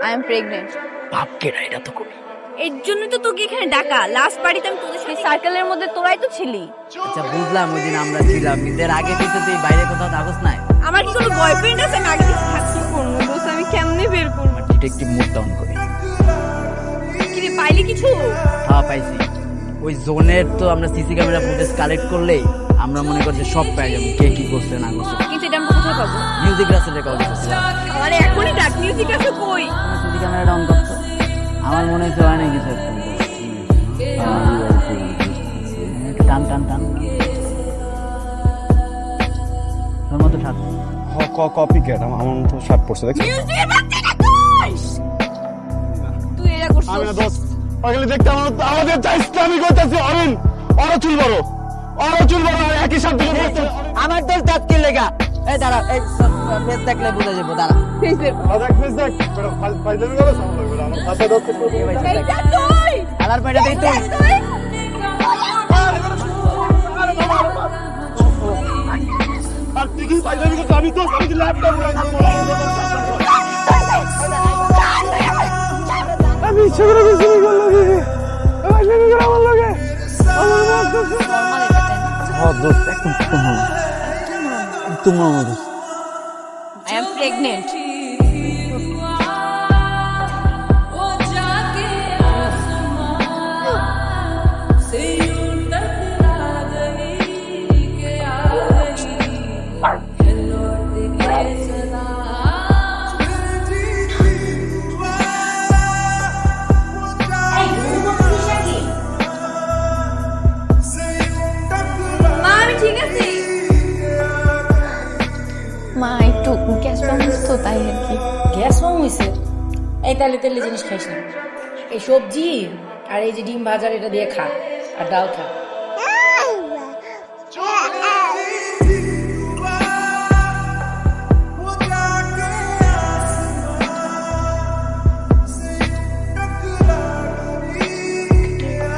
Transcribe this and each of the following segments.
I am pregnant. ভাবকে না এটা তো কবি। এর জন্য তো তোকে এখানে ডাকা। লাস্ট বাড়িতে আমি তোদের সাথে সার্কেলের মধ্যে তোরাই তো ছিলি। আচ্ছা বুঝলাম ওই দিন আমরা ছিলাম, কিন্তু এর আগে তুই তো তুই বাইরে কোথাও থাকস নাই। আমার কি কোনো বয়ফ্রেন্ড আছে? আমি আগে থেকে থাকছি করবো দোস্ত, আমি কেমনে বের করবো? ডিটেকটিভ মুড ডাউন করি। কি রে, পাইলি কিছু? হ্যাঁ পাইছি। ওই জোনের তো আমরা সিসি ক্যামেরা ফুটেজ কালেক্ট করলেই আমরা মনে করছি সব পেয়ে যাবো, কে কি করছে না করছে। কিন্তু এটা আমরা কোথায় পাবো? মিউজিক রাসেল রেকর্ড করছিলাম। আমার এখনই ডাক, মিউজিক আছে কই? সিসি ক্যামেরা ডাউন করতো, আমার মনে হচ্ছে হয় না কিছু একটা। টান টান টান তোর মতো ঠাক কপি ক্যাট আমার মতো শার্ট পরছে দেখছিস? মিউজিকের বাচ্চাটা কই? তুই এটা করছিস? আমি না দোস্ত পাগলি দেখতে আমাদের চা ইসলামী করতেছে। অরিন চুল বড় একই সাথে আমার তোর দাঁত কি লেগা। এই দাঁড়া, এই ফেস দেখলে বুঝা যাবো। দাঁড়া দেখ ফাইজলামি করে আমার ভাষা দোস্ত এইটা তুই আলার পেটে দিই তুই। তুই আর তুই কি ফাইজলামি করছিস? আমি তো ল্যাপটপ আমি ইচ্ছে করে বেশি করলো ফাইজলামি করে আমার লাগে আমার দোস্ত একদম তোমার দোস্ত। I am pregnant. মা একটু গ্যাস প্রবলেম তো তাই আর কি। গ্যাস কম হয়েছে? এই তাহলে তেলে জিনিস খাইস না, এই সবজি আর এই যে ডিম ভাজার এটা দিয়ে খা, আর ডাল খা।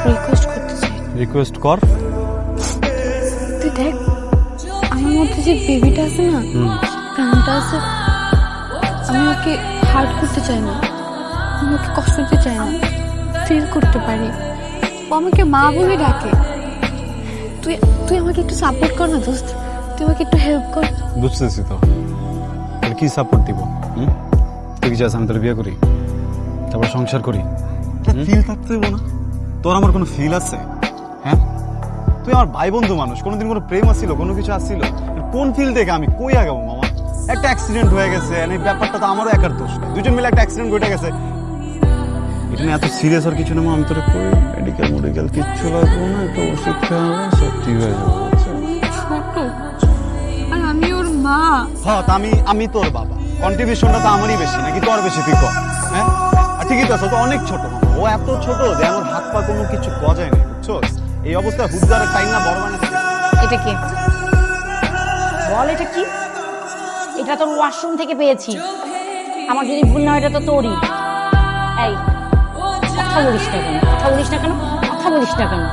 রিকোয়েস্ট করতে চাই, রিকোয়েস্ট কর। তুই দেখ আমার মধ্যে যে বেবিটা আছে না, প্রাণটা আছে, আমি ওকে হার্ট করতে চাই না, আমি ওকে কষ্ট দিতে চাই না, ফিল করতে পারি। ও আমাকে মা বলে ডাকে। তুই তুই আমাকে একটু সাপোর্ট কর না দোস্ত, তুই আমাকে একটু হেল্প কর। বুঝতেছি তো, তাহলে কি সাপোর্ট দিব? তুই কি চাস আমি তোর বিয়ে করি, তারপর সংসার করি? ফিল থাকতে দেবো না? তোর আমার কোনো ফিল আছে? হ্যাঁ, তুই আমার ভাই বন্ধু মানুষ, কোনোদিন কোনো প্রেম আসছিল, কোনো কিছু আসছিল? কোন ফিল থেকে আমি কই আগাবো মামা? একটা অ্যাক্সিডেন্ট হয়ে গেছে, এই ব্যাপারটা তো আমারও একার দোষ না, দুজন মিলে একটা অ্যাক্সিডেন্ট ঘটে গেছে। এটা নিয়ে এত সিরিয়াস আর কিছু না মা, আমি তোর কই মেডিকেল কিচ্ছু লাগবো না, একটু ওষুধ খাওয়া হবে, সব ঠিক হয়ে যাবে। ছোট আর আমি ওর মা। হ্যাঁ, তা আমি তোর বাবা, কন্ট্রিবিউশনটা তো আমারই বেশি নাকি তোর বেশি? তুই কর। হ্যাঁ, আর ঠিকই তো আছে, তো অনেক ছোট মামা, ও এত ছোট যে আমার হাত পা কোনো কিছু গজায় নেই, বুঝছো? এই অবস্থায় হুদ্দারের টাইম না বড় মানে। এটা কি বল, এটা কি? এটা তোর ওয়াশরুম থেকে পেয়েছি, আমার যদি ভুল না হয় এটা তো তোরই। এই কথা বলিস না কেন, কথা বলিস না কেন, কথা বলিস না কেন?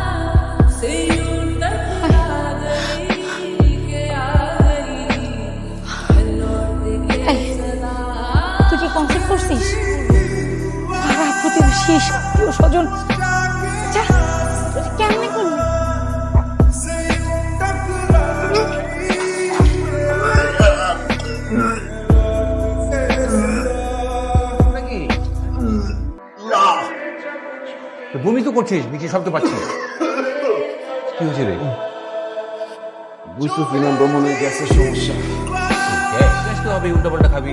এই, তুই কি কনসেপ্ট করছিস? পাড়া প্রতিবেশী আত্মীয় স্বজন, যা তুই কেমনে করলি? বমি তো করছিস, নিচে শব্দ পাচ্ছি। কি হয়েছে রে? বুঝতেছি না, মনে হয় গ্যাসের সমস্যা। গ্যাস তো হবে, উল্টা পাল্টা খাবি,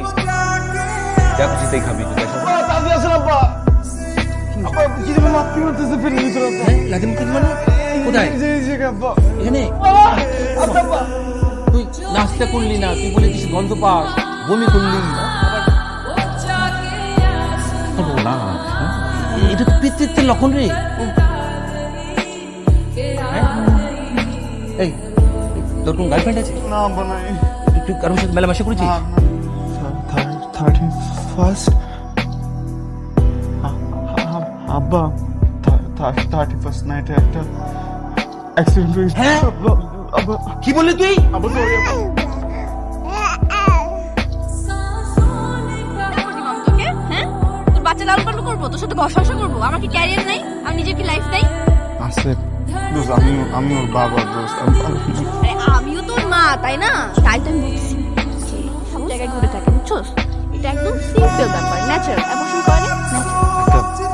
যা খুশি তাই খাবি। লাগে মুখ মানে কোথায়? এখানে তুই নাস্তা করলি না, তুই বলে দিস গন্ধ পাস, বমি করলি। এটা তো পিতৃত্বের লক্ষণ রে। এই তোর কোন গার্লফ্রেন্ড আছে? না বানাই। তুই কারোর সাথে মেলামেশা করেছিস? 31st আব্বা 31st নাইটে একটা অ্যাক্সিডেন্ট হয়েছে। হ্যাঁ? আব্বা কি বললি তুই? আব্বা সরি হ্যাঁ বাচ্চা লালন পালন করবো, তোর সাথে বসা করবো? আমার কি ক্যারিয়ার নাই? আমার নিজের কি লাইফ নাই? আছে দোস্ত, আমি ওর বাবা দোস্ত। আরে আমিও তোর মা, তাই না? তাই তো আমি বলছি যে সব জায়গায় ঘুরে থাকে, বুঝছোস? এটা একদম সিম্পল ব্যাপার, ন্যাচারাল। অ্যাবর্শন করে ন্যাচারাল।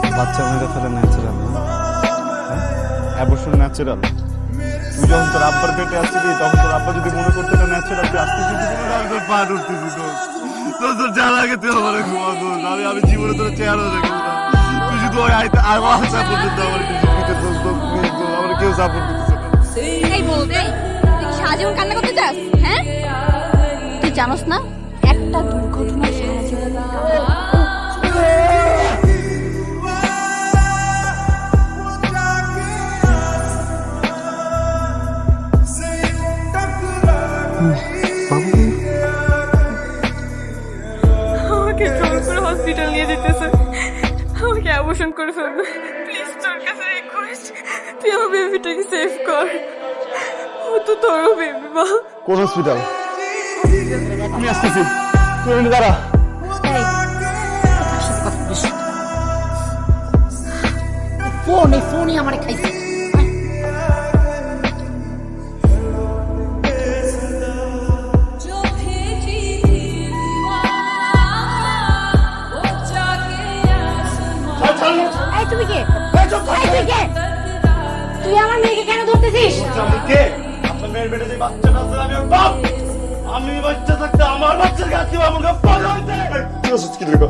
একটা বাচ্চা মেরে ফেলে ন্যাচারাল না? Abortion natural? তুই যখন তোর আব্বার পেটে আসছিলি তখন তোর আব্বা যদি মনে করতো এটা ন্যাচারাল, তুই আসতেছিস তোর পা উঠতেছি তোর তোর যা লাগে তুই আমার ঘুমা দোস্ত। আমি জীবনে তোর চেহারা দেখবো না। তুই শুধু ওই আমার সাপোর্ট দিতে আমার কিছু দিতে দোস্ত, প্লিজ দোস্ত, আমার কেউ সাপোর্ট দিতেছে না। এই বল, এই তুই কি সারা জীবন কান্না করতে চাস? হ্যাঁ, তুই জানোস না একটা দুর্ঘটনা সারা জীবন আমাকে জোর করে হসপিটাল নিয়ে যেতেছে, আমাকে অ্যাবর্শন করে ফেলবে। প্লিজ তোর কাছে রিকোয়েস্ট, তুই আমার বেবিটাকে সেভ কর। ও তো তোরও বেবি মা। কোন হসপিটাল? আমি আসতেছি, তুই এখানে দাঁড়া। এই ফোনই আমার খাইছে। এই তুমি কে? এই তুই কে? তুই আমার মেয়েকে কেন ধরতেছিস? আমি কে? আপনার মেয়ের পেটে যে বাচ্চাটা আছে আমি ওর বাপ। আমি বাচ্চা থাকতে আমার বাচ্চার কাছে আমার গায়ে পা দিতে। তুই ওষুধ কি লিখো?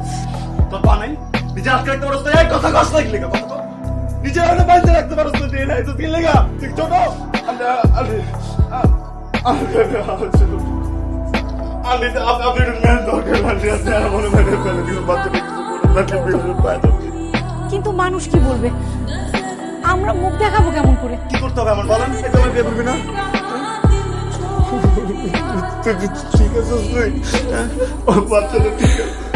তোর পা নাই? নিজে আটকে রাখতে পারছ না? এই কথা কস না কি লিখো? কথা কর। নিজে হয়তো বাইরে রাখতে পারছ না, দিয়ে নাই তো কি লেগা? তুই ছোট? আপনি মেয়ের দরকার লাগছে, আমার মেয়ের ফেলে দিল, বাচ্চাটা কিছু করে পায়। কিন্তু মানুষ কি বলবে? আমরা মুখ দেখাবো কেমন করে? কি করতে হবে আমার বলেন? এটা আমার বিয়ে করবি না? ঠিক আছে তুই, ওর বাচ্চাটা ঠিক আছে।